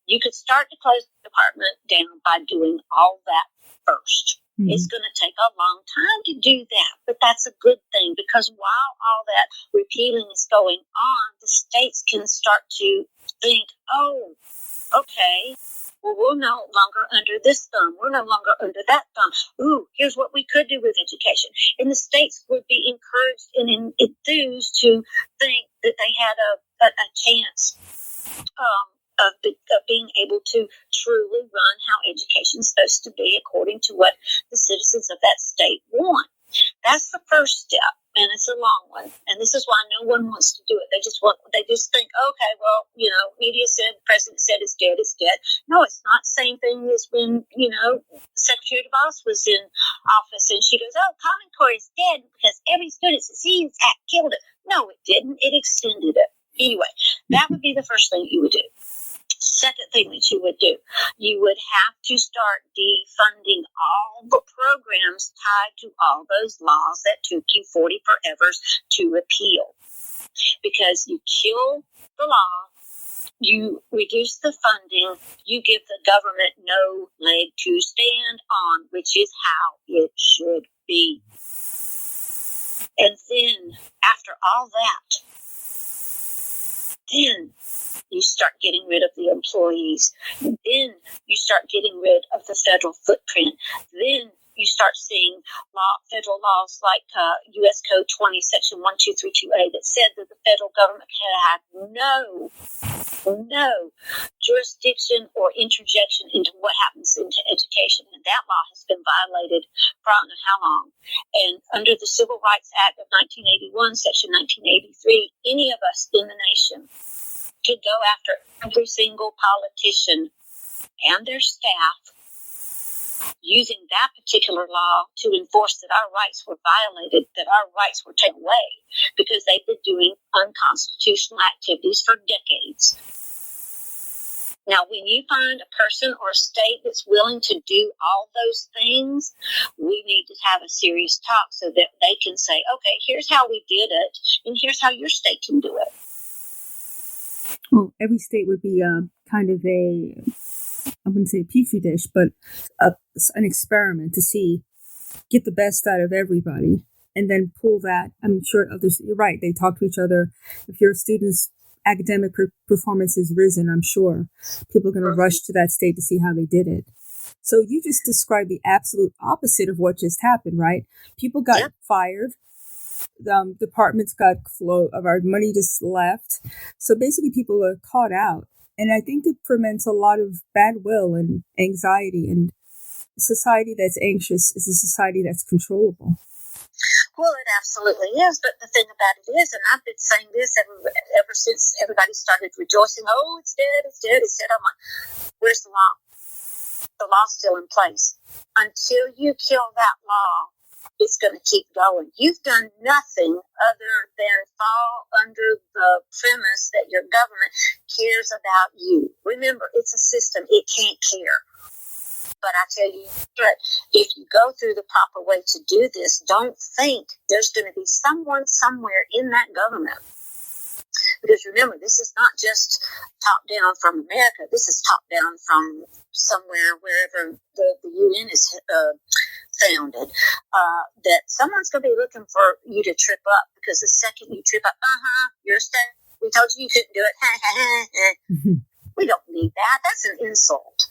[SPEAKER 3] You could start to close the department down by doing all that first. Mm-hmm. It's going to take a long time to do that, but that's a good thing, because while all that repealing is going on, the states can start to think, oh, okay, well, we're no longer under this thumb. We're no longer under that thumb. Ooh, here's what we could do with education. And the states would be encouraged and enthused to think that they had a chance of being able to truly run how education is supposed to be according to what the citizens of that state want. That's the first step, and it's a long one. And this is why no one wants to do it. They just think, okay, well, media said, the president said it's dead, it's dead. No, it's not the same thing as when, Secretary DeVos was in office and she goes, oh, Common Core is dead because every Student Succeeds Act killed it. No, it didn't. It extended it. Anyway, that would be the first thing you would do. Second thing that you would do, you would have to start defunding all the programs tied to all those laws that took you 40 forevers to repeal. Because you kill the law, you reduce the funding, you give the government no leg to stand on, which is how it should be. And then, after all that, then you start getting rid of the employees. Then you start getting rid of the federal footprint. Then you start seeing federal laws like U.S. Code 20, Section 1232A that said that the federal government had no jurisdiction or interjection into what happens into education. And that law has been violated for I don't know how long. And under the Civil Rights Act of 1981, Section 1983, any of us in the nation could go after every single politician and their staff using that particular law to enforce that our rights were violated, that our rights were taken away because they've been doing unconstitutional activities for decades. Now, when you find a person or a state that's willing to do all those things, we need to have a serious talk so that they can say, okay, here's how we did it, and here's how your state can do it.
[SPEAKER 2] Well, every state would be kind of I wouldn't say a petri dish, but an experiment to get the best out of everybody, and then pull that. I'm sure others, you're right, they talk to each other. If your students' academic performance has risen, I'm sure people are going to rush to that state to see how they did it. So you just described the absolute opposite of what just happened, right? People got fired. Departments got of our money just left. So basically people are caught out. And I think it ferments a lot of bad will and anxiety. And a society that's anxious is a society that's controllable.
[SPEAKER 3] Well, it absolutely is. But the thing about it is, and I've been saying this ever since everybody started rejoicing, oh, it's dead, it's dead, it's dead. I'm like, where's the law? The law's still in place. Until you kill that law, it's going to keep going. You've done nothing other than fall under the premise that your government cares about you. Remember, it's a system. It can't care. But I tell you what, if you go through the proper way to do this, don't think there's going to be someone somewhere in that government. Because remember, this is not just top down from America. This is top down from somewhere, wherever the UN is founded. That someone's going to be looking for you to trip up, because the second you trip up, you're staying. We told you couldn't do it. We don't need that. That's an insult.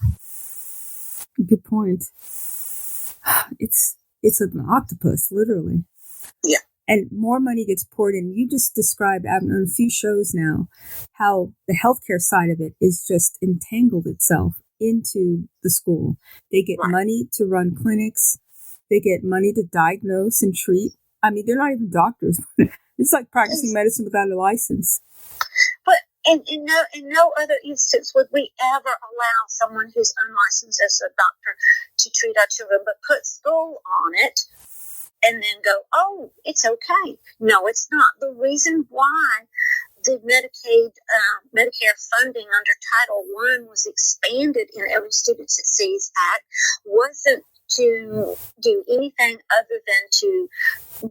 [SPEAKER 2] Good point. It's an octopus, literally.
[SPEAKER 3] Yeah.
[SPEAKER 2] And more money gets poured in. You just described on a few shows now how the healthcare side of it is just entangled itself into the school. They get money to run clinics. They get money to diagnose and treat. I mean, they're not even doctors. It's like practicing medicine without a license.
[SPEAKER 3] But in no other instance would we ever allow someone who's unlicensed as a doctor to treat our children, but put school on it and then go, oh, it's okay. No, it's not. The reason why the Medicare funding under Title I was expanded in Every Student Succeeds Act wasn't to do anything other than to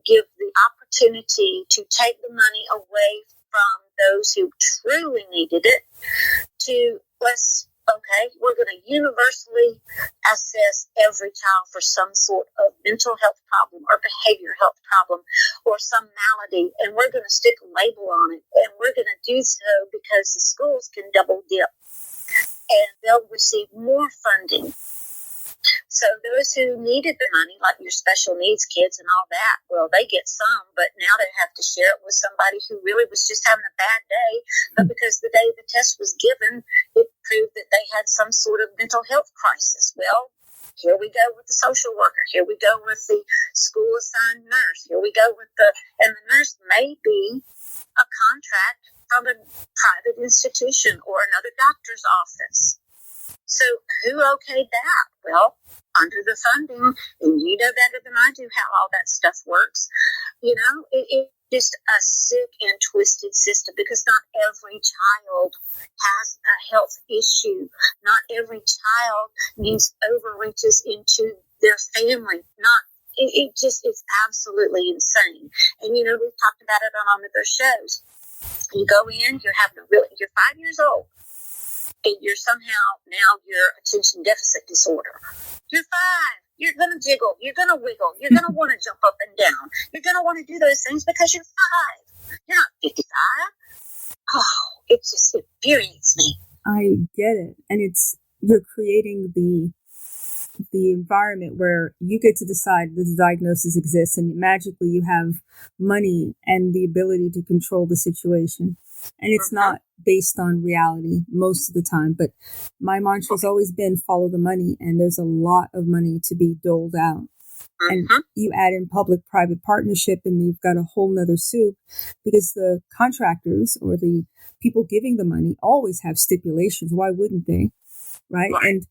[SPEAKER 3] give the opportunity to take the money away from those who truly needed it to we're going to universally assess every child for some sort of mental health problem or behavior health problem or some malady, and we're going to stick a label on it, and we're going to do so because the schools can double dip and they'll receive more funding. So those who needed the money, like your special needs kids and all that, well, they get some, but now they have to share it with somebody who really was just having a bad day. But because the day the test was given, it proved that they had some sort of mental health crisis. Well, here we go with the social worker. Here we go with the school assigned nurse. Here we go with and the nurse may be a contract from a private institution or another doctor's office. So who okayed that? Well, under the funding, and you know better than I do how all that stuff works. You know, it's just a sick and twisted system, because not every child has a health issue. Not every child needs overreaches into their family. It just is absolutely insane. And, you know, we've talked about it on other shows. You go in, you're 5 years old. And you're somehow now your attention deficit disorder. You're 5. You're going to jiggle. You're going to wiggle. You're going to want to jump up and down. You're going to want to do those things because you're 5. You're not 55. Oh, it just infuriates me.
[SPEAKER 2] I get it. And you're creating the environment where you get to decide that the diagnosis exists, and magically you have money and the ability to control the situation. And it's not based on reality most of the time. But my mantra has always been follow the money. And there's a lot of money to be doled out. And you add in public-private partnership, and you've got a whole nother soup, because the contractors or the people giving the money always have stipulations. Why wouldn't they? Right? And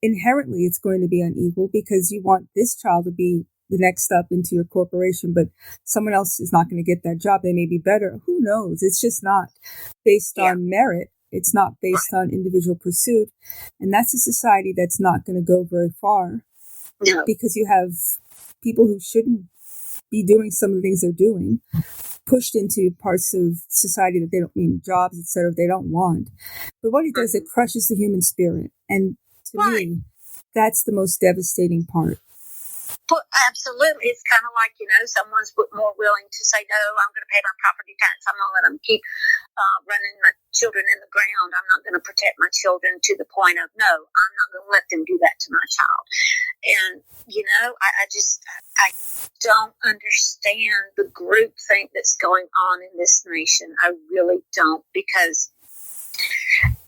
[SPEAKER 2] inherently it's going to be unequal because you want this child to be the next step into your corporation, but someone else is not going to get that job. They may be better. Who knows? It's just not based on merit. It's not based on individual pursuit. And that's a society that's not going to go very far because you have people who shouldn't be doing some of the things they're doing, pushed into parts of society that they don't mean jobs, etc. They don't want. But what it does, it crushes the human spirit. And to me, that's the most devastating part.
[SPEAKER 3] Well, absolutely. It's kind of like, someone's more willing to say, no, I'm going to pay my property tax. I'm going to let them keep running my children in the ground. I'm not going to protect my children to the point of, no, I'm not going to let them do that to my child. And, I don't understand the groupthink that's going on in this nation. I really don't, because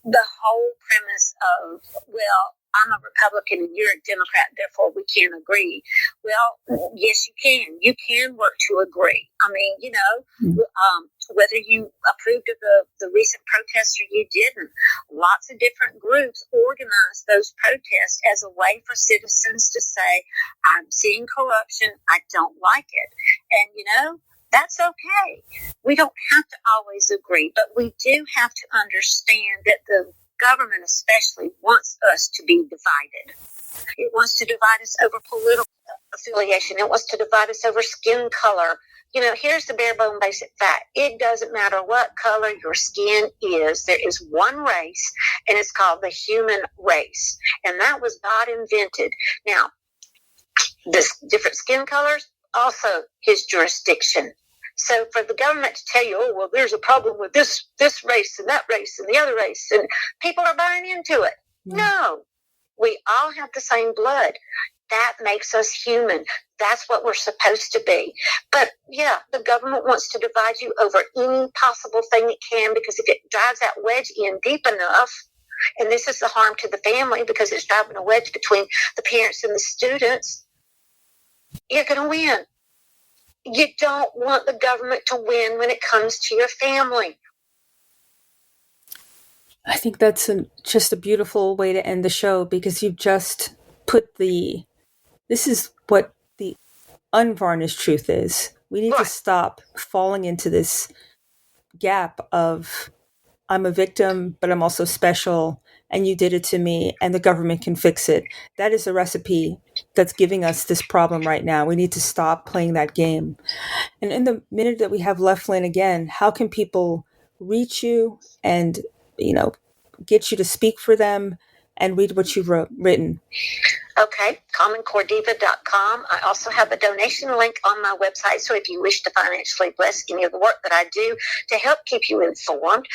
[SPEAKER 3] the whole premise of, well, I'm a Republican and you're a Democrat, therefore we can't agree. Well, yes, you can. You can work to agree. I mean, whether you approved of the recent protests or you didn't, lots of different groups organized those protests as a way for citizens to say, I'm seeing corruption, I don't like it. And, that's okay. We don't have to always agree, but we do have to understand that the government especially wants us to be divided. It wants to divide us over political affiliation. It wants to divide us over skin color. Here's the bare bone basic fact. It doesn't matter what color your skin is. There is one race, and it's called the human race. And that was God invented. Now, the different skin colors, also his jurisdiction. So for the government to tell you, oh, well, there's a problem with this race and that race and the other race, and people are buying into it. No, we all have the same blood. That makes us human. That's what we're supposed to be. But yeah, the government wants to divide you over any possible thing it can, because if it drives that wedge in deep enough, and this is the harm to the family because it's driving a wedge between the parents and the students, you're going to win. You don't want the government to win when it comes to your family.
[SPEAKER 2] I think that's just a beautiful way to end the show, because you've just put this is what the unvarnished truth is. We need to stop falling into this gap of, I'm a victim, but I'm also special, and you did it to me, and the government can fix it. That is a recipe that's giving us this problem right now. We need to stop playing that game. And in the minute that we have left, Lynne, again, how can people reach you and, get you to speak for them and read what you've written?
[SPEAKER 3] Okay, commoncorediva.com. I also have a donation link on my website, so if you wish to financially bless any of the work that I do to help keep you informed,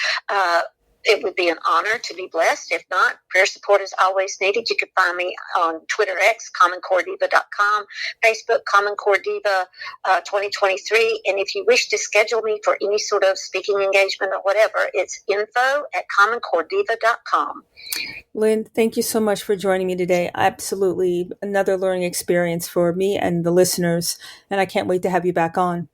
[SPEAKER 3] it would be an honor to be blessed. If not, prayer support is always needed. You can find me on Twitter X, commoncorediva.com, Facebook, Common Core Diva 2023. And if you wish to schedule me for any sort of speaking engagement or whatever, it's info@commoncorediva.com.
[SPEAKER 2] Lynne, thank you so much for joining me today. Absolutely another learning experience for me and the listeners, and I can't wait to have you back on.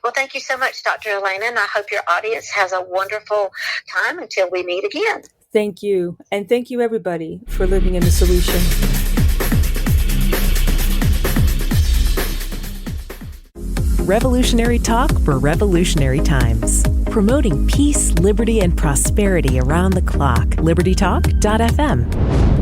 [SPEAKER 3] Well, thank you so much, Dr. Elena, and I hope your audience has a wonderful time until we meet again.
[SPEAKER 2] Thank you. And thank you, everybody, for living in the solution.
[SPEAKER 4] Revolutionary talk for revolutionary times. Promoting peace, liberty, and prosperity around the clock. LibertyTalk.fm.